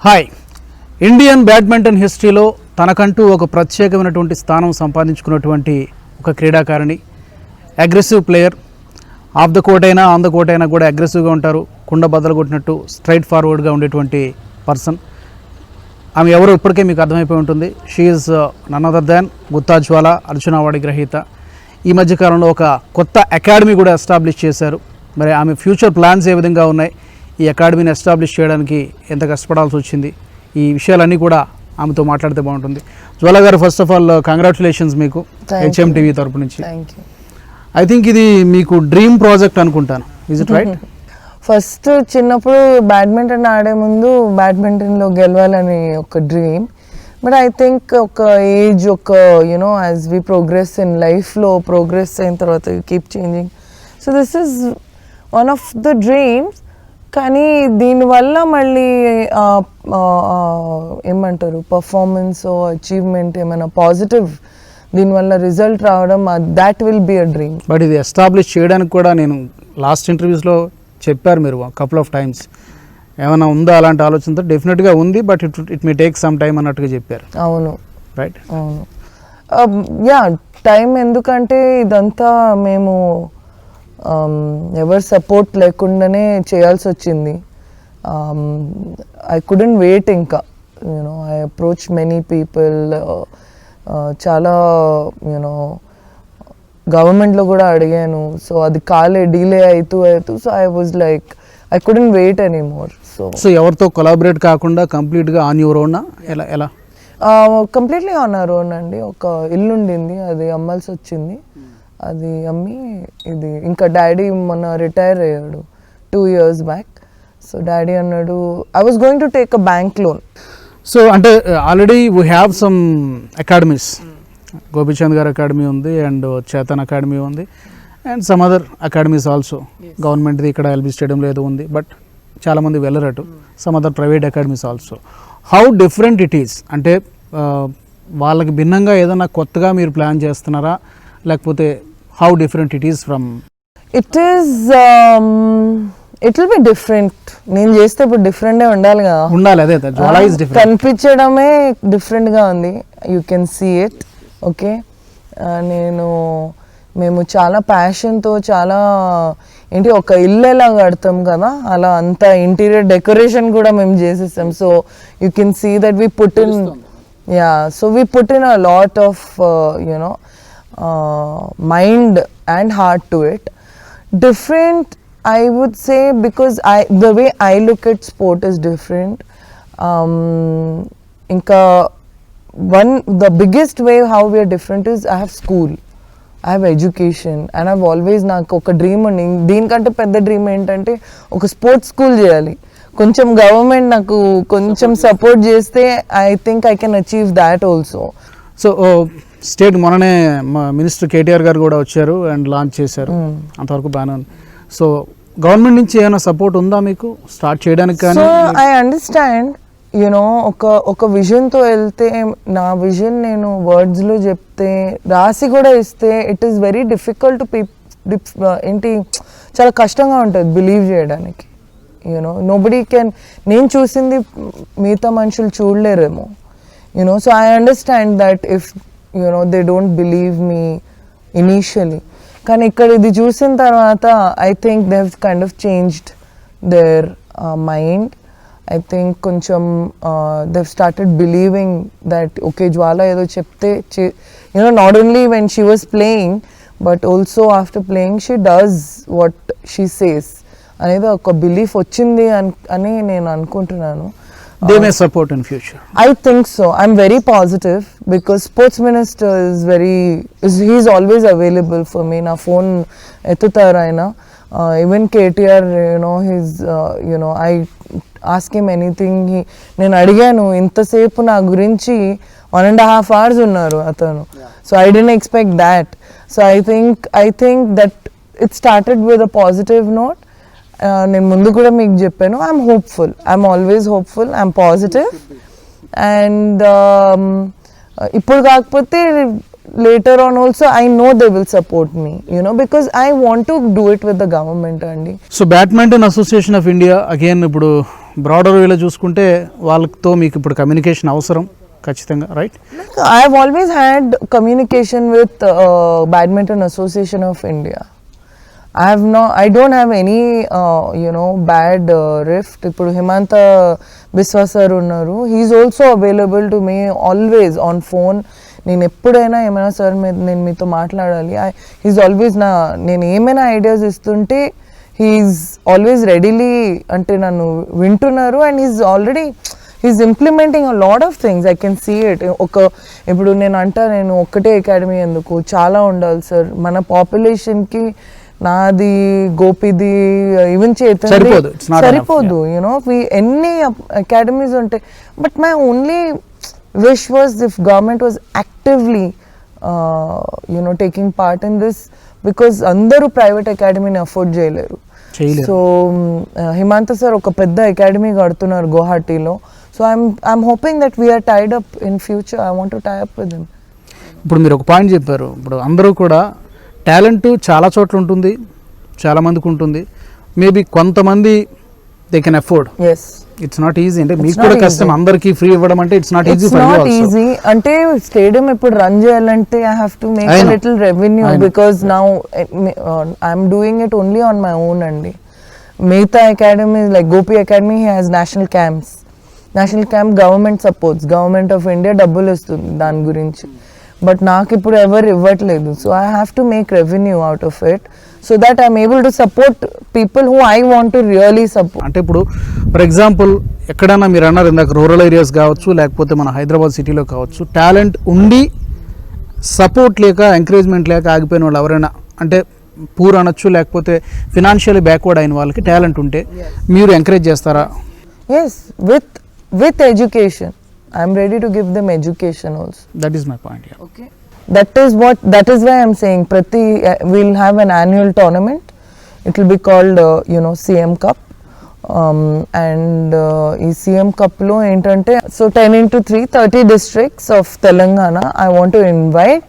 Hi. Indian badminton హిస్టరీలో తనకంటూ ఒక ప్రత్యేకమైనటువంటి స్థానం సంపాదించుకున్నటువంటి ఒక క్రీడాకారిణి, aggressive player. Of the court అయినా ఆన్ ద కోర్ట్ అయినా కూడా అగ్రెసివ్గా ఉంటారు, కుండ బద్దలు కొట్టినట్టు స్ట్రైట్ ఫార్వర్డ్గా ఉండేటువంటి పర్సన్. ఆమె ఎవరో ఇప్పటికే మీకు అర్థమైపోయి ఉంటుంది. She is none other than Gutta Jwala, Arjuna award గ్రహీత. ఈ మధ్యకాలంలో ఒక కొత్త అకాడమీ కూడా ఎస్టాబ్లిష్ చేశారు. మరి ఆమె ఫ్యూచర్ ప్లాన్స్ ఏ విధంగా ఉన్నాయి, ఈ అకాడమీని ఎస్టాబ్లిష్ చేయడానికి ఎంత కష్టపడాల్సి వచ్చింది, ఈ విషయాలన్నీ కూడా ఆమెతో మాట్లాడితే బాగుంటుంది. జ్వాల గారు, ఫస్ట్ ఆఫ్ ఆల్ కంగ్రాచులేషన్స్ మీకు హెచ్ఎం టీవీ తరపు నుంచి. ఐ థింక్ ఇది మీకు డ్రీమ్ ప్రాజెక్ట్ అనుకుంటాను, ఇస్ ఇట్ రైట్? ఫస్ట్ చిన్నప్పుడు బ్యాడ్మింటన్ ఆడే ముందు బ్యాడ్మింటన్లో గెలవాలని ఒక డ్రీమ్. బట్ ఐ థింక్ ఒక ఏజ్, ఒక you know as we progress in లైఫ్లో ప్రోగ్రెస్ అయిన తర్వాత you keep changing. So this is one of the dreams. కానీ దీనివల్ల మళ్ళీ ఏమంటారు పర్ఫార్మెన్స్ అచీవ్మెంట్ ఏమైనా పాజిటివ్ దీనివల్ల రిజల్ట్ రావడం, that will be a dream. But ఇది ఎస్టాబ్లిష్ చేయడానికి కూడా నేను లాస్ట్ ఇంటర్వ్యూస్లో చెప్పారు మీరు కపుల్ ఆఫ్ టైమ్స్, ఏమైనా ఉందా అలాంటి ఆలోచనతో? డెఫినెట్గా ఉంది, but it may take some time అన్నట్టుగా చెప్పారు. అవును, రైట్. అవును. Yeah, time. ఎందుకంటే ఇదంతా మేము ఎవరి సపోర్ట్ లేకుండానే చేయాల్సి వచ్చింది. I couldn't wait. ఇంకా you know I approach many people. చాలా యూనో గవర్నమెంట్లో కూడా అడిగాను. సో అది డిలే అవుతూ so I was like I couldn't wait any more. So ఎవరితో కొలాబరేట్ కాకుండా కంప్లీట్గా ఆన్ యువర్ ఓన్? ఎలా? కంప్లీట్లీ ఆన్ అవర్ ఓన్ అండి. ఒక ఇల్లు ఉండింది, అది అమ్మాల్సి వచ్చింది. అది అమ్మి ఇది ఇంకా డాడీ మొన్న రిటైర్ అయ్యాడు 2 years బ్యాక్. సో డాడీ అన్నాడు I was going to take a bank loan. So అంటే already we have some academies. Gopichand గారు అకాడమీ ఉంది, అండ్ చేతన్ అకాడమీ ఉంది, and some other academies also. గవర్నమెంట్ది ఇక్కడ ఎల్బీ స్టేడియంలో ఏదో ఉంది, బట్ చాలామంది వెళ్ళరటు. Some other private academies also. How different it is? అంటే వాళ్ళకి భిన్నంగా ఏదైనా కొత్తగా మీరు ప్లాన్ చేస్తున్నారా, లేకపోతే how different it is from? It will be different. నేను చేస్తే ఇప్పుడు డిఫరెంట్గా ఉండాలి. అదే కనిపించడమే డిఫరెంట్గా ఉంది. You can see it. Okay, మేము చాలా ప్యాషన్తో, చాలా ఏంటి ఒక ఇల్లు ఎలా కడతాం కదా అలా అంత ఇంటీరియర్ డెకరేషన్ కూడా మేము చేసేస్తాం. So you can see that we put in so we put in a lot of you know mind and heart to it. Different, I would say, because the way I look at sport is different. The biggest way how we are different is I have school, I have education, and I've always నాకు ఒక dream ఉంది. దీనికంటే పెద్ద dream ఏంటంటే ఒక sports school చేయాలి. కొంచెం government నాకు కొంచెం సపోర్ట్ చేస్తే I think I can achieve that also. So state మొన్ననే మినిస్టర్ కేటీఆర్ గారు కూడా వచ్చారు అండ్ లాంచ్ చేశారు. అంతవరకు బాగానే ఉంది. సో గవర్నమెంట్ నుంచి ఏమైనా సపోర్ట్ ఉందా మీకు స్టార్ట్ చేయడానికి? కానీ ఐ అండర్స్టాండ్ యూనో ఒక విజన్తో వెళ్తే, నా విజన్ నేను వర్డ్స్లో చెప్తే రాసి కూడా ఇస్తే it is very difficult to ఏంటి చాలా కష్టంగా ఉంటుంది బిలీవ్ చేయడానికి. యూనో నోబడీ కెన్, నేను చూసింది మిగతా మనుషులు చూడలేరేమో. You know so I understand that if they don't believe me initially. కానీ ఇక్కడ ఇది చూసిన తర్వాత I think they've kind of changed their mind. I think కొంచెం they've started believing that okay జ్వాల ఏదో చెప్తే not only when she was playing but also after playing she does what she says అనేది ఒక బిలీఫ్ వచ్చింది అని నేను అనుకుంటున్నాను. They may support in future. I think so. I'm very positive because sports minister he's always available for me. Na phone etuttaru aina. Even KTR, he's I ask him anything. నేను అడిగాను ఇంతసేపు నా గురించి 1.5 hours ఉన్నారు అతను. So I didn't expect that. So I think that it started with a positive note. నేను ముందు కూడా మీకు చెప్పాను, I'm hopeful. I'm always hopeful, I'm positive. And ఇప్పుడు కాకపోతే later on also I know they will support me, because I want to do it with the government అండి. So badminton association of India again ఇప్పుడు broader వేలో చూసుకుంటే వాళ్ళతో మీకు ఇప్పుడు communication అవసరం ఖచ్చితంగా, right? I have always had communication with Badminton Association of India. I don't have any bad rift. ఇప్పుడు హిమంత బిస్వా సార్ ఉన్నారు, he's also available to me always on phone. నేను ఎప్పుడైనా ఏమైనా సార్ నేను మీతో మాట్లాడాలి, హీఈస్ ఆల్వేస్ నేను ఏమైనా ఐడియాస్ ఇస్తుంటే హీఈస్ ఆల్వేస్ రెడీలీ అంటే నన్ను వింటున్నారు. And he's implementing a lot of things, I can see it. ఇప్పుడు నేను ఒక్కటే అకాడమీ ఎందుకు, చాలా ఉండాలి సార్ మన పాపులేషన్కి. నాది, గోపిది, ఈవెన్ సరిపోదు. ఎన్ని అకాడమీస్ ఉంటాయి. But my only wish was if government was actively taking part in this, because andaru private academy ni afford cheyaleru. So Himanta sir oka pedda academy kadutunnaru Guwahati lo. So I'm hoping that we are tied up in future. I want to tie up with him. ఇప్పుడు మీరు ఒక point చెప్పారు, ఇప్పుడు అందరూ కూడా talent చాలా చోట్ల ఉంటుంది, చాలా మందికి ఉంటుంది. మేబీ కొంతమంది they can afford. Yes, it's not easy. అంటే మీకు కూడా కష్టం, అందరికీ ఫ్రీ ఇవ్వడం అంటే it's not easy for you also. Easy అంటే స్టేడియం ఇప్పుడు రన్ చేయాలంటే I have to make a little revenue, because now I'm doing it only on my own అండి. మిగతా academy like Gopi academy has national camps. National camp government supports, government of India డబ్బులు ఇస్తుంది దాని గురించి. But నాకు ఇప్పుడు ఎవరు ఇవ్వట్లేదు. So I have to make revenue out of it, so that I'm able to support people who I want to really support. అంటే ఇప్పుడు ఫర్ ఎగ్జాంపుల్ ఎక్కడైనా మీరు అన్నారు ఇందాక రూరల్ ఏరియాస్ కావచ్చు, లేకపోతే మన హైదరాబాద్ సిటీలో కావచ్చు, టాలెంట్ ఉండి సపోర్ట్ లేక, ఎంకరేజ్మెంట్ లేక ఆగిపోయిన వాళ్ళు ఎవరైనా, అంటే పూర్ అనొచ్చు, లేకపోతే ఫినాన్షియల్లీ బ్యాక్వర్డ్ అయిన వాళ్ళకి టాలెంట్ ఉంటే మీరు ఎంకరేజ్ చేస్తారా? Yes, with education. I'm ready to give them education also. That is my point. Yeah. Okay. That is why I'm saying we'll have an annual tournament. It will be called CM Cup, and ఈ CM Cup లో ఏంటంటే, so 10x3 30 districts of Telangana I want to invite.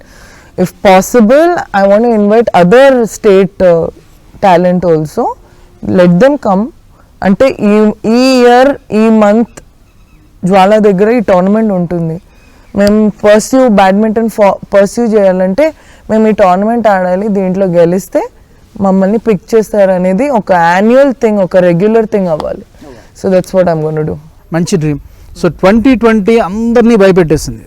If possible, I want to invite other state talent also. Let them come. అంటే ఈ year ఈ month జ్వాల దగ్గర ఈ tournament ఉంటుంది. మేము బ్యాడ్మింటన్ పర్స్యూ చేయాలంటే మేము ఈ టోర్నమెంట్ ఆడాలి, దీంట్లో గెలిస్తే మమ్మల్ని పిక్ చేస్తారు అనేది ఒక యాన్యువల్ థింగ్, ఒక రెగ్యులర్ థింగ్ అవ్వాలి. So that's what I'm going to do. మంచి డ్రీమ్. సో 2020 అందరినీ భయపెట్టేసింది.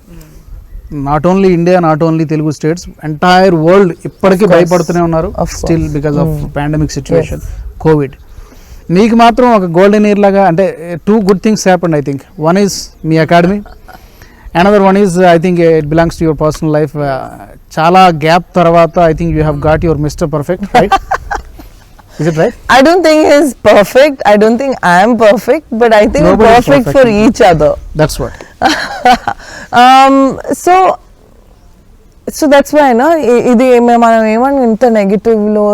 Not only India, not only Telugu states, entire world ఇప్పటికీ భయపడుతూనే ఉన్నారు still because of pandemic situation, COVID. మీకు మాత్రం ఒక గోల్డెన్ ఇయర్ లాగా, అంటే 2 good things happened I think. One is me academy, another one is I think it belongs to your personal life. చాలా gap తర్వాత I think you have got your Mr. Perfect, right? Is it right? I don't think he's perfect. I don't think I am perfect, but I think we're perfect for each other. That's what. So that's why ఇది మనం ఏమన్నా ఇంత నెగిటివ్లో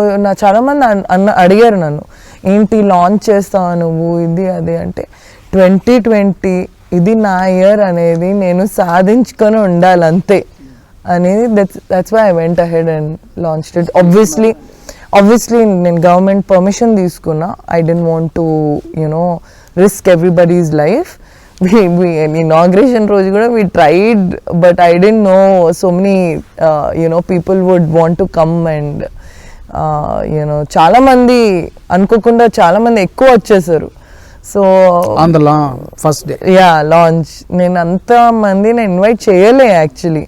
చాలా మంది అడిగారు నన్ను, ఏంటి launch చేస్తావు నువ్వు ఇది అది అంటే. 2020 ఇది నా ఇయర్ అనేది నేను సాధించుకొని ఉండాలి అంతే అనేది. That's why I went ahead and launched it. Obviously నేను గవర్నమెంట్ పర్మిషన్ తీసుకున్నా. I don't want to risk everybody's life. Inauguration రోజు కూడా we tried, but I didn't know so many people would want to come, and చాలా మంది అనుకోకుండా చాలా మంది ఎక్కువ వచ్చేసారు. So on the first day launch నేను అంత మందిని ఇన్వైట్ చేయలే యాక్చువల్లీ.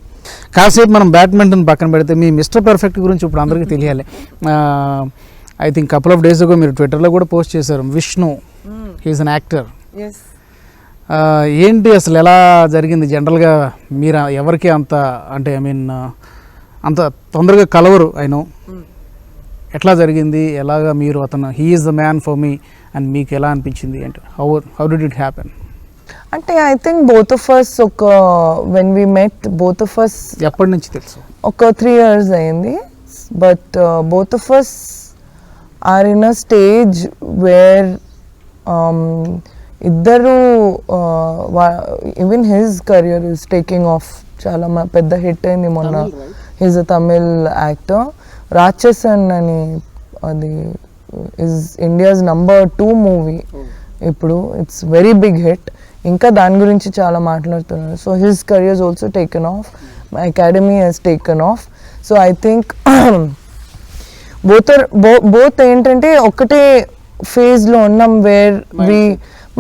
కాసేపు మనం బ్యాడ్మింటన్ పక్కన పెడితే మీ మిస్టర్ పర్ఫెక్ట్ గురించి ఇప్పుడు అందరికీ తెలియాలి. I think couple of days అగో మీరు ట్విట్టర్లో కూడా పోస్ట్ చేశారు, విష్ణు హీఈస్ అన్ యాక్టర్. ఏంటి అసలు ఎలా జరిగింది? జనరల్గా మీరు ఎవరికి అంత అంటే ఐ మీన్ అంత తొందరగా కలవరు, ఐ నో. ఎట్లా జరిగింది, ఎలాగా మీరు అతను he is the man for me and మీకు ఎలా అనిపించింది అంటే హౌ డిడ్ ఇట్ హ్యాపెన్? అంటే I think both of us when we met both of us ఎప్పటి నుంచి తెలుసు? ఒక 3 years అయింది. But both of us are in a stage where ఇద్దరు even his career is taking off. చాలా పెద్ద hit అయింది మొన్న. His a Tamil actor. Ratsasan అని, అది ఇస్ ఇండియాస్ నంబర్ 2 మూవీ ఇప్పుడు ఇట్స్ వెరీ బిగ్ హిట్. ఇంకా దాని గురించి చాలా మాట్లాడుతున్నారు. So his career is also taken off, my academy he's taken off. So I think both ఏంటంటే ఒకటే ఫేజ్లో ఉన్నాం, వేర్ వి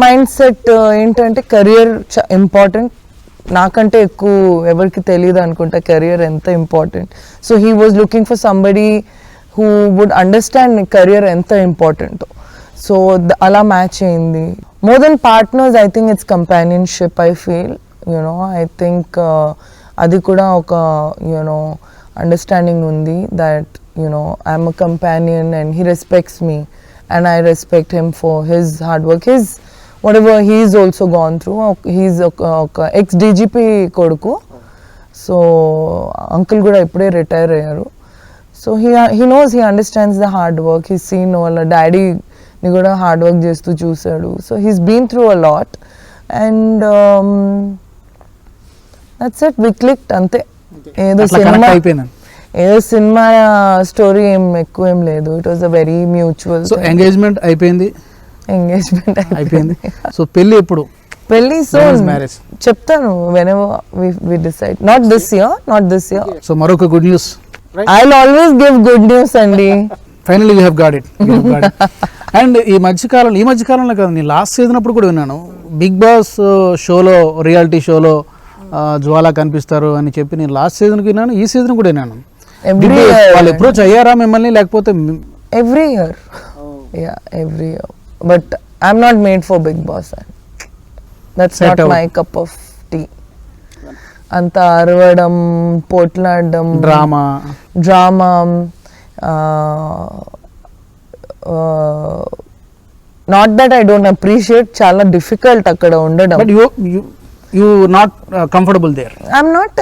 మైండ్ సెట్ ఏంటంటే కెరియర్ ఇంపార్టెంట్. నాకంటే ఎక్కువ ఎవరికి తెలియదు అనుకుంటా కెరియర్ ఎంత important. So he was looking for somebody who would understand career ఎంత ఇంపార్టెంటో. సో అలా మ్యాచ్ అయింది. More than partners I think it's companionship. I feel you know I think అది కూడా ఒక యునో అండర్స్టాండింగ్ ఉంది that you know I'm a companion and he respects me and I respect him for his hard work, his whatever he's also gone through. He's a ex-DGP koduku, so uncle kuda ippude retire ayyaru. So he knows, he understands the hard work. He's seen wala daddy ni kuda hard work chestu chusadu. So he's been through a lot and that's it, we clicked ante. ఏదో cinema story ఏం ఎక్కువ ఏం లేదు. It was a very mutual. So engagement అయిపోయింది. So పెళ్లి ఎప్పుడు? పెళ్లి so చెప్తాను whenever we decide. Not this year. So మరొక good news. I'll always give good news అండి. Finally you have got it. And ఈ మధ్యకాలంలో కాదు, నేను లాస్ట్ సీజన్ అప్పుడు కూడా విన్నాను, బిగ్ బాస్ షోలో, రియాలిటీ షోలో జ్వాలా కనిపిస్తారు అని చెప్పి నేను లాస్ట్ సీజన్కి విన్నాను, ఈ సీజన్ కూడా విన్నాను. వాళ్ళు అప్రోచ్ అయ్యారా మిమ్మల్ని, లేకపోతే? Every year but I'm not made for big boss. That's not my cup of tea. అంత అరవడం, పోట్లాడడం, drama not that I don't appreciate, చాలా డిఫికల్ట్ అక్కడ ఉండడం. you not comfortable there? I'm not,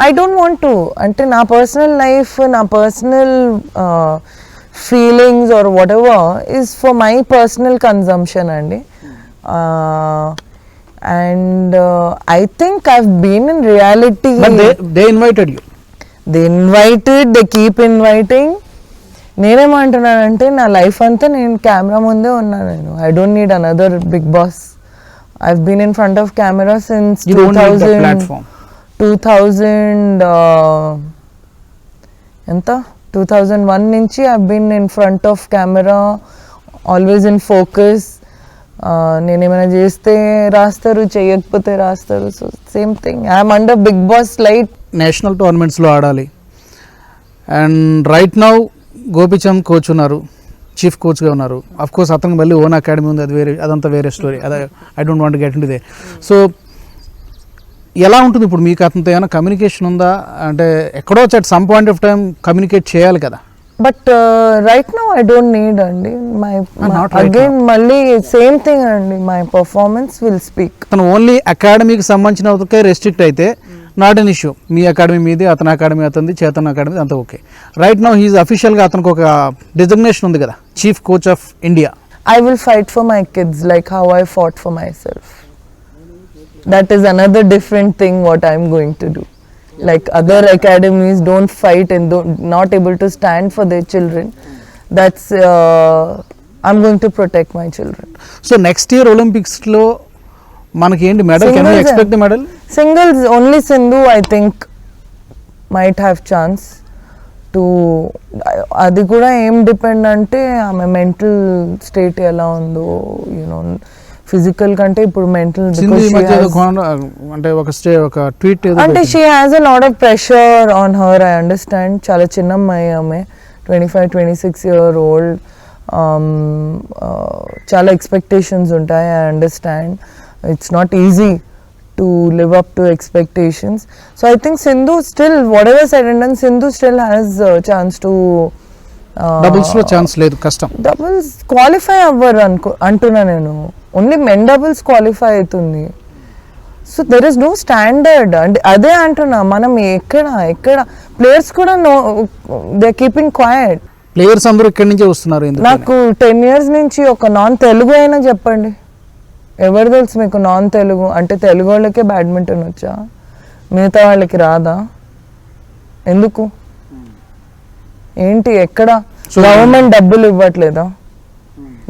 I don't want to. Ante na personal life, na personal feelings or whatever is for my personal consumption andi. And I think I've been in reality. But they invited you. They invited, they keep inviting. నేనేమంటున్నానంటే నా life అంతా నేను camera ముందే ఉన్నాను. నేను I don't need another Bigg Boss. I've been in front of camera since 2001 nunchi I've been in front of camera, always in focus. నేను ఏమైనా చేస్తే రాస్తారు, చేయకపోతే రాస్తారు. So same thing, I'm under big boss light. National టోర్నమెంట్స్లో ఆడాలి. And right now Gopichand coach ఉన్నారు, chief కోచ్గా ఉన్నారు. అఫ్ కోర్స్ అతనికి మళ్ళీ ఓన్ అకాడమీ ఉంది, అది వేరే, అదంతా వేరే స్టోరీ. అదే I don't want get into they. So ఎలా ఉంటుంది ఇప్పుడు మీకు అతనితో? ఏమైనా కమ్యూనికేషన్ ఉందా? అంటే ఎక్కడో at some point of time communicate చేయాలి కదా. But right now I don't need అండి. మై అగైన్ మళ్ళీ సేమ్ థింగ్ అండి, మై పర్ఫార్మెన్స్ విల్ స్పీక్. అతను ఓన్లీ అకాడమీకి సంబంధించిన రెస్ట్రిక్ట్ అయితే not an issue. Me academy మీది, అతని అకాడమీ అతనిది, చేతన్ అకాడమీ అంతా ఓకే. రైట్ నౌ హీఈస్ అఫీషియల్గా అతనికి ఒక డిజిగ్నేషన్ ఉంది కదా, chief coach of India. I will fight for my kids like how I fought for myself. That is another different thing what I'm going to do. Like other academies don't fight and not able to stand for their children. That's I'm going to protect my children. So next year Olympics lo manaki enti medal, can we expect the medal? Singles only Sindhu I think might have chance to. అది కూడా ఏం depend అంటే ఆమె mental state ఎలా ఉందో, you know physical కంటే ఇప్పుడు mental. అంటే ఒక ట్వీట్ అంటే she has a lot of pressure on her. I understand. చాలా చిన్న అమ్మాయి ఆమె, 25-26 year old. చాలా ఎక్స్పెక్టేషన్స్ ఉంటాయి. I understand. It's not easy to live up to expectations. So I think Sindhu still, whatever said and done, Sindhu still has a chance to doubles lo chance ledu, kastam. Doubles qualify avvaru antuna nenu. Only men doubles qualify aitundi. So there is no standard. And ade antuna manam ekkada players kuda no, they are keeping quiet. Players andaru ikkadi nunche vastunaru. Enduku నాకు 10 years నుంచి ఒక non Telugu అయినా చెప్పండి, ఎవరు తెలుసు మీకు non Telugu? అంటే తెలుగు వాళ్ళకే బ్యాడ్మింటన్ వచ్చా, మిగతా వాళ్ళకి రాదా? ఎందుకు? ఏంటి? ఎక్కడ? గవర్నమెంట్ డబ్బులు ఇవ్వట్లేదా?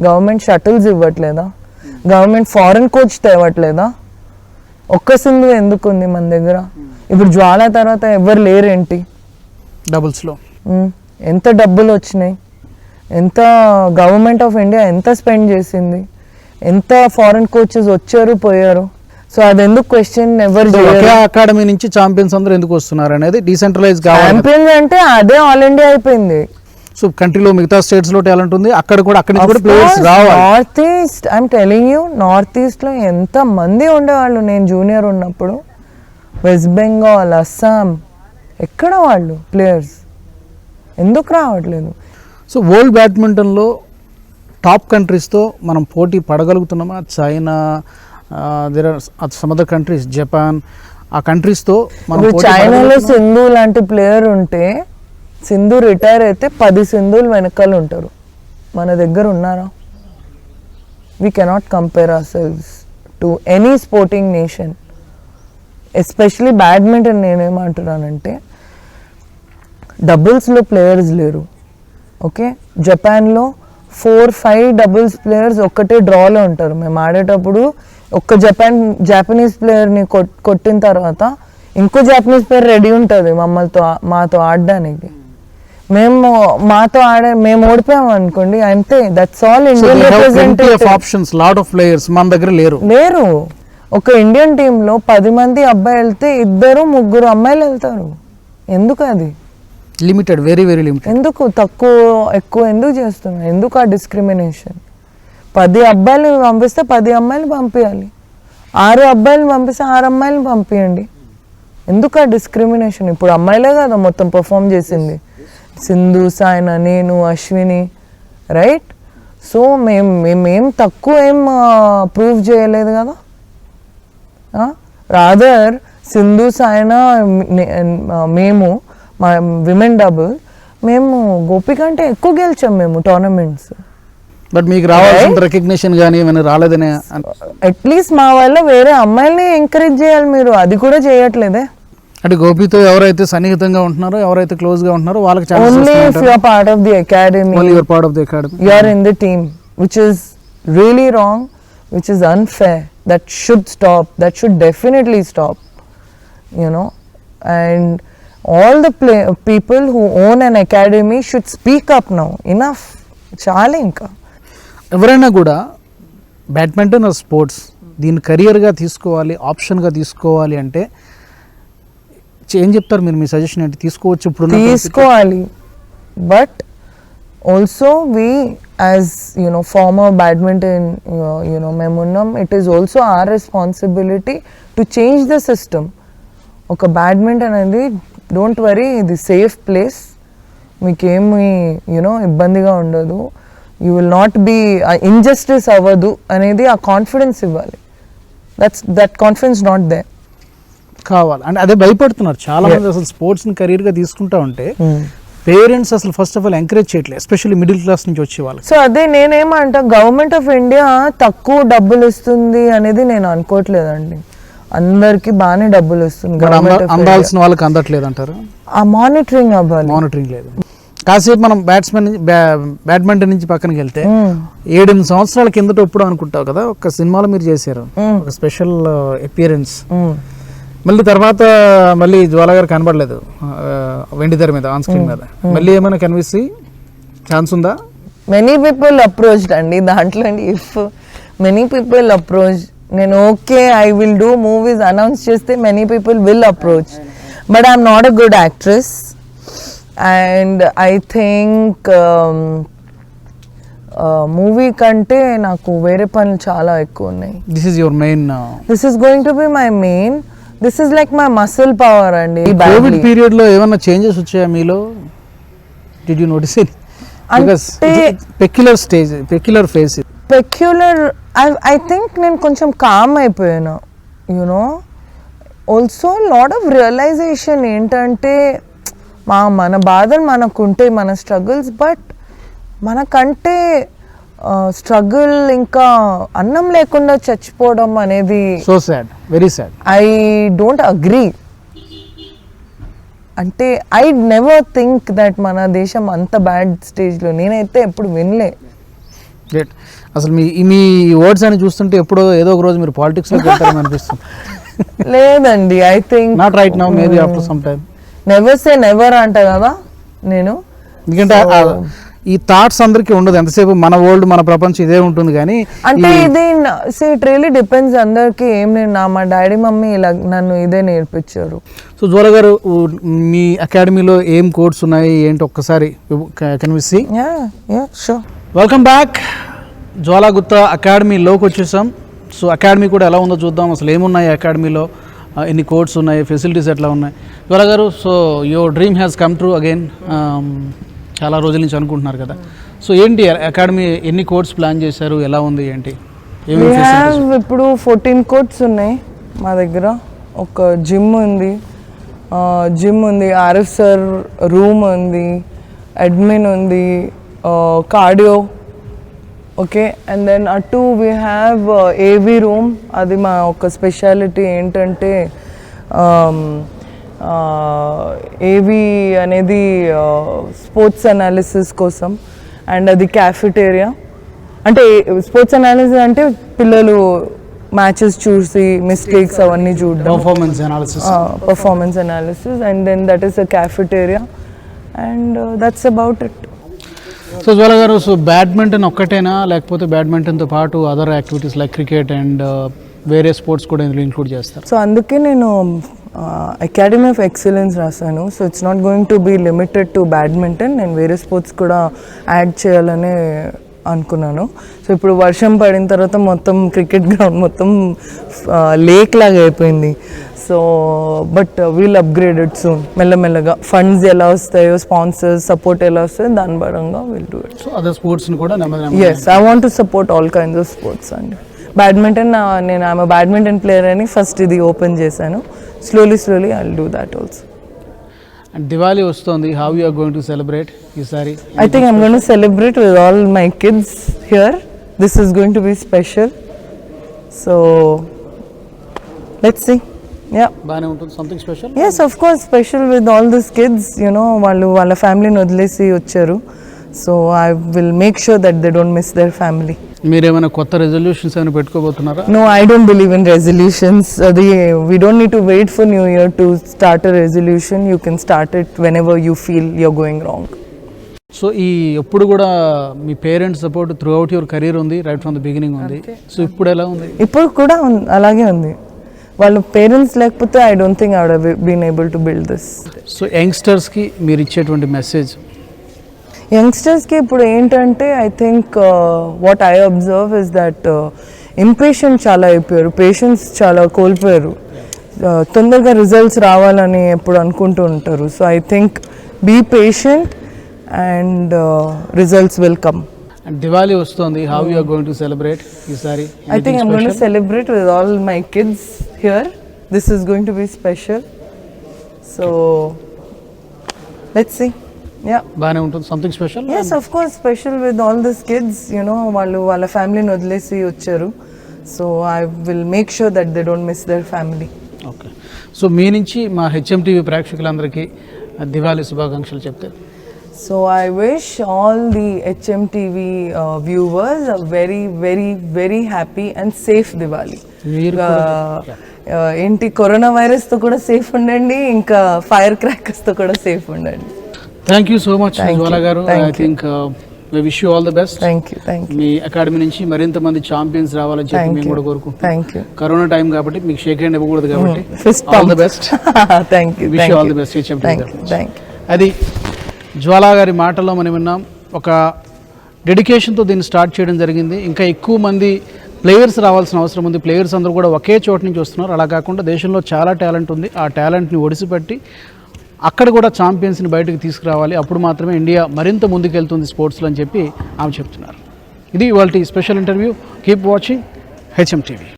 గవర్నమెంట్ షటిల్స్ ఇవ్వట్లేదా? గవర్నమెంట్ ఫారెన్ కోచ్ తేవట్లేదా? ఒక్క సింధు ఎందుకు ఉంది మన దగ్గర? ఇప్పుడు జ్వాల తర్వాత ఎవరు లేరేంటి డబుల్స్లో? ఎంత డబ్బులు వచ్చినాయి, ఎంత గవర్నమెంట్ ఆఫ్ ఇండియా ఎంత స్పెండ్ చేసింది, ఎంత ఫారెన్ కోచెస్ వచ్చారు పోయారు. సో అది ఎందుకు క్వశ్చన్ ఎవరు ఒకే అకాడమీ నుంచి ఛాంపియన్స్ అందరూ ఎందుకు వస్తున్నారు అనేది డీసెంట్రలైజ్ కావాలి. ఛాంపియన్స్ అంటే అదే ఆల్ ఇండియా అయిపోయింది. సో కంట్రీలో మిగతా స్టేట్స్ లో టాలెంట్ ఉంది, అక్కడ కూడా అక్కడి నుంచి కూడా ప్లేయర్స్ రావాలి. North east I'm telling you, north east లో ఎంత మంది ఉండేవాళ్ళు నేను జూనియర్ ఉన్నప్పుడు. వెస్ట్ బెంగాల్, అస్సాం, ఎక్కడ వాళ్ళు ప్లేయర్స్ ఎందుకు రావట్లేదు? సో వరల్డ్ బ్యాడ్మింటన్లో టాప్ కంట్రీస్తో మనం పోటీ పడగలుగుతున్నామా? China, there are some other countries, Japan, ఆ కంట్రీస్తో మనం చైనాలో సింధు లాంటి ప్లేయర్ ఉంటే, సింధు రిటైర్ అయితే 10 సింధులు వెనకాల ఉంటారు. మన దగ్గర ఉన్నారా? We cannot compare our selves to any sporting nation, especially badminton. నేనేమంటున్నానంటే డబుల్స్లో ప్లేయర్స్ లేరు. ఓకే, జపాన్లో 4-5 డబుల్స్ ప్లేయర్స్ ఒక్కటే డ్రాలో ఉంటారు. మేము ఆడేటప్పుడు ఒక్క జాపనీస్ ప్లేయర్ని కొట్టిన తర్వాత ఇంకో జాపనీస్ ప్లేయర్ రెడీ ఉంటుంది మాతో ఆడడానికి. మేము ఓడిపోయాం అనుకోండి, అంతే, that's all. Indian representative options, lot of players మన దగ్గర లేరు. ఒక ఇండియన్ టీంలో 10 మంది అబ్బాయి వెళ్తే 2-3 అమ్మాయిలు వెళ్తారు. ఎందుకు అది? Limited, very very limited. ఎందుకు తక్కువ ఎక్కువ ఎందుకు చేస్తున్నారు? ఎందుకు ఆ డిస్క్రిమినేషన్? 10 అబ్బాయిలు పంపిస్తే 10 అమ్మాయిలు పంపించాలి, 6 అబ్బాయిలు పంపిస్తే 6 అమ్మాయిలు పంపించండి. ఎందుకు ఆ డిస్క్రిమినేషన్? ఇప్పుడు అమ్మాయిలే కదా మొత్తం పర్ఫామ్ చేసింది, సింధు, సాయినా, నేను, అశ్విని, రైట్? సో మేమేం తక్కువ ఏం ప్రూవ్ చేయలేదు కదా. రాదర్ సింధు, సాయినా, మేము మా విమెన్ డబుల్, మేము గోపి కంటే ఎక్కువ గెలిచాం మేము టోర్నమెంట్స్. బట్ మీకు రావాల్సిన రికగ్నిషన్ కానీ ఏమైనా రాలేదనే? అట్లీస్ట్ మా వల్ల వేరే అమ్మాయిల్ని ఎంకరేజ్ చేయాలి, మీరు అది కూడా చేయట్లేదే. అంటే గోపితో ఎవరైతే సన్నిహితంగా ఉంటున్నారో, ఎవరైతే క్లోజ్ గా ఉంటున్నారో వాళ్ళకి only if you are part of the academy, only you are part of the academy, you are in the team, which is really wrong, which is unfair. That should stop, that should definitely stop, you know. And all the people who own an academy should speak up now. Enough, చాలు. ఇంకా ఎవరైనా కూడా badminton are sports దీన్ని కెరియర్గా తీసుకోవాలి, ఆప్షన్గా తీసుకోవాలి అంటే ఏం చెప్తారు మీరు? మీ సజెషన్ ఏంటి? తీసుకోవచ్చు, ఇప్పుడు తీసుకోవాలి. But also we as former badminton మేమున్నాం, it is also our responsibility to change the system. ఒక బ్యాడ్మింటన్ అనేది, డోంట్ వరీ, ఇది సేఫ్ ప్లేస్, మీకేమి ఇబ్బందిగా ఉండదు, you will not be injustice అవ్వదు అనేది ఆ కాన్ఫిడెన్స్ ఇవ్వాలి. దట్ కాన్ఫిడెన్స్ నాట్ దే కావాలి. అంటే అదే భయపడుతున్నారు చాలా మంది. అసలు స్పోర్ట్స్ని కెరీర్గా తీసుకుంటా ఉంటే పేరెంట్స్ అసలు ఫస్ట్ ఆఫ్ ఆల్ ఎంకరేజ్ చేయట్లేదు, ఎస్పెషల్లీ మిడిల్ క్లాస్ నుంచి వచ్చే వాళ్ళు. సో అదే నేనేమంటా, గవర్నమెంట్ ఆఫ్ ఇండియా తక్కువ డబ్బులు ఇస్తుంది అనేది నేను అనుకోవట్లేదండి. అందరికి బాగానే డబ్బులు ఇస్తుంది. అందాల్సిన వాళ్ళకి అందట్లేదు అంటారు. ఆ మానిటరింగ్ అవ్వాలి. మానిటరింగ్ లేదు. కాసేపు మనం బ్యాడ్మింటన్ నుంచి పక్కనకి వెళ్తే 7-8 సంవత్సరాల కిందట ఎప్పుడు అనుకుంటావు కదా, ఒక సినిమాలో మీరు చేశారు ఒక స్పెషల్ అపియరెన్స్. మళ్ళీ తర్వాత మళ్ళీ జ్వాల గారు కనబడలేదు వెండి తెర మీద, ఆన్ స్క్రీన్ మీద. మళ్ళీ ఏమైనా కనిపిస్తే ఛాన్స్ ఉందా? మెనీ పీపుల్ అప్రోచ్డ్ అండి దాంట్లో. ఇఫ్ మెనీ పీపుల్ అప్రోచ్, నేను okay I will do movies announce చేస్తే many people will approach. But I'm not a good actress and I think movie కంటే నాకు వేరే పనులు చాలా ఎక్కువ ఉన్నాయి. This is your main, this is going to be my main, this is like my muscle power అండి. COVID period లో ఏమైనా చేంజెస్ వచ్చాయా మీలో? Did you notice it? Because peculiar stage, peculiar face, peculiar. I think నేను కొంచెం calm అయిపోయాను, you know. Also lot of realization ఏంటంటే, మన బాధలు మనకుంటాయి, మన స్ట్రగుల్స్, బట్ మనకంటే స్ట్రగుల్ ఇంకా అన్నం లేకుండా చచ్చిపోవడం అనేది so sad, very sad. I don't agree. అంటే ఐ నెవర్ థింక్ దట్ మన దేశం అంత బ్యాడ్ స్టేజ్లో, నేనైతే ఎప్పుడు వినలే. అసలు మీ వర్డ్స్ అని చూస్తుంటే ఎప్పుడో ఏదో ఒక రోజు మీరు పాలిటిక్స్లోకి వెళ్తారని అనిపిస్తుంది. లేదండి, I think not right now, maybe after some time. Never say never అంట కదా నేను. ఎందుకంటే ఈ థాట్స్ అందరికీ ఉండదు, ఎంతసేపు మన వరల్డ్ మన ప్రపంచం ఇదే ఉంటుంది. కానీ అంటే ఇది ఇట్ రియలీ డిపెండ్స్ అందరికి. ఏం నేను మా డాడీ మమ్మీ ఇలా నన్ను ఇదే నేర్పించారు. సో జ్వాల గారు, మీ అకాడమీలో ఏం కోర్స్ ఉన్నాయి ఏంటి ఒక్కసారి can we see? Sure. Welcome back. Jwala Gutta అకాడమీలోకి వచ్చేసాం. సో అకాడమీ కూడా ఎలా ఉందో చూద్దాం. అసలు ఏమున్నాయి అకాడమీలో, ఎన్ని కోర్స్ ఉన్నాయి, ఫెసిలిటీస్ ఎట్లా ఉన్నాయి. జ్వాల గారు, so your dream has come true again. చాలా రోజుల నుంచి అనుకుంటున్నారు కదా. సో ఏంటి అకాడమీ, ఎన్ని కోర్స్ ప్లాన్ చేశారు, ఎలా ఉంది ఏంటి? ఇప్పుడు 14 కోర్ట్స్ ఉన్నాయి మా దగ్గర. ఒక జిమ్ ఉంది, ఆర్ఎఫ్ సార్ రూమ్ ఉంది, అడ్మిన్ ఉంది, కార్డియో. ఓకే, అండ్ దెన్ అటు వీ హ్యావ్ ఏవీ రూమ్. అది మా ఒక స్పెషాలిటీ ఏంటంటే ఏవి అనేది స్పోర్ట్స్ అనాలిసిస్ కోసం. అండ్ అది క్యాఫిటేరియా. అంటే స్పోర్ట్స్ అంటే పిల్లలు మ్యాచెస్ చూసి మిస్టేక్స్ అవన్నీ చూడడం, performance analysis. And then that is a cafeteria and that's about it. So Jwala గారు, సో బ్యాడ్మింటన్ ఒక్కటేనా, లేకపోతే బ్యాడ్మింటన్తో పాటు other activities like cricket and వేరే స్పోర్ట్స్ కూడా ఇందులో ఇంక్లూడ్ చేస్తారు? సో అందుకే నేను అకాడమీ ఆఫ్ ఎక్సలెన్స్ రాశాను. So it's not going to be limited to badminton. నేను వేరే స్పోర్ట్స్ కూడా యాడ్ చేయాలని అనుకున్నాను. సో ఇప్పుడు వర్షం పడిన తర్వాత మొత్తం క్రికెట్ గ్రౌండ్ మొత్తం లేక్ లాగా అయిపోయింది. So but we'll upgraded soon. మెల్లమెల్లగా ఫండ్స్ ఎలా వస్తాయో, స్పాన్సర్స్ సపోర్ట్ ఎలా వస్తాయో దాని పరంగా will do it. So other స్పోర్ట్స్ని కూడా yes, I want to support all kinds of sports అండి. బ్యాడ్మింటన్ నేను ఐఎమ్ బ్యాడ్మింటన్ ప్లేయర్ అని ఫస్ట్ ఇది ఓపెన్ చేశాను. Slowly I will do that also. And Diwali వస్తుంది, how you are going to celebrate ఈసారి? I think I'm going to celebrate with all my kids here. This is going to be special. So let's see. Yeah. బాగానే ఉంటుంది, something special? Yes, of course, special with all these kids. You know, వాళ్ళ ఫ్యామిలీని వదిలేసి వచ్చారు. So I will make sure that they don't miss their family. మీరేమైనా కొత్త resolutions ఏమైనా పెట్టుకోబోతున్నారా? No, I don't believe in resolutions. We don't need to wait for New Year to start a resolution. You can start it whenever you feel you're going wrong. So ఈ ఎప్పుడు కూడా మీ parents support throughout your career ఉంది, right from the beginning ఉంది. So ఇప్పుడు ఎలా ఉంది? ఇప్పుడు కూడా అలాగే ఉంది. వాళ్ళ పేరెంట్స్ లేకపోతే I don't think I would been able to build this. So యంగ్స్టర్స్కి మీరు ఇచ్చేటువంటి మెసేజ్? యంగ్స్టర్స్కి ఇప్పుడు ఏంటంటే I think what I observe is that impatient చాలా అయిపోయారు, పేషెన్స్ చాలా కోల్పోయారు. తొందరగా రిజల్ట్స్ రావాలని ఎప్పుడు అనుకుంటూ ఉంటారు. So I think be patient and results will come. And Diwali వస్తుంది, how you are going to celebrate ఈసారి? I think I'm going to celebrate with all my kids here. This is going to be special. So let's see. Yeah. బాగానే ఉంటుంది, something special? Yes, of course, special with all these kids. You know, వాళ్ళ ఫ్యామిలీని వదిలేసి వచ్చారు. So I will make sure that they don't miss their family. Okay. So మీ నుంచి మా HMTV ప్రేక్షకులందరికీ దివాళీ శుభాకాంక్షలు చెప్తే? So I wish all the HMTV viewers a very, very, very happy and safe Diwali. ఏంటి కరోనా వైరస్తో కూడా సేఫ్ ఉండండి, ఇంకా ఫైర్ క్రాకర్స్తో కూడా సేఫ్ ఉండండి. Thank you so much Jwala గారు. I think we wish you all the best. Thank you. మీ అకాడమీ నుంచి మరింత మంది ఛాంపియన్స్ రావాలని చెప్పి మేము కూడా కోరుకుంటున్నాం. Thank you. కరోనా టైం కాబట్టి మీకు షేక్ హ్యాండ్ ఇవ్వకూడదు కాబట్టి all the best. Thank you. Wish you all the best. Thank you. అది జ్వాల గారి మాటల్లో మనం విన్నాం. ఒక డెడికేషన్తో దీన్ని స్టార్ట్ చేయడం జరిగింది. ఇంకా ఎక్కువ మంది ప్లేయర్స్ రావాల్సిన అవసరం ఉంది. ప్లేయర్స్ అందరూ కూడా ఒకే చోటు నుంచి వస్తున్నారు. అలా కాకుండా దేశంలో చాలా టాలెంట్ ఉంది. ఆ టాలెంట్ని ఒడిసిపెట్టి అక్కడ కూడా ఛాంపియన్స్ని బయటకు తీసుకురావాలి. అప్పుడు మాత్రమే ఇండియా మరింత ముందుకెళ్తుంది స్పోర్ట్స్లో అని చెప్పి ఆమె చెప్తున్నారు. ఇది ఇవాల్టి special interview. Keep watching HMTV.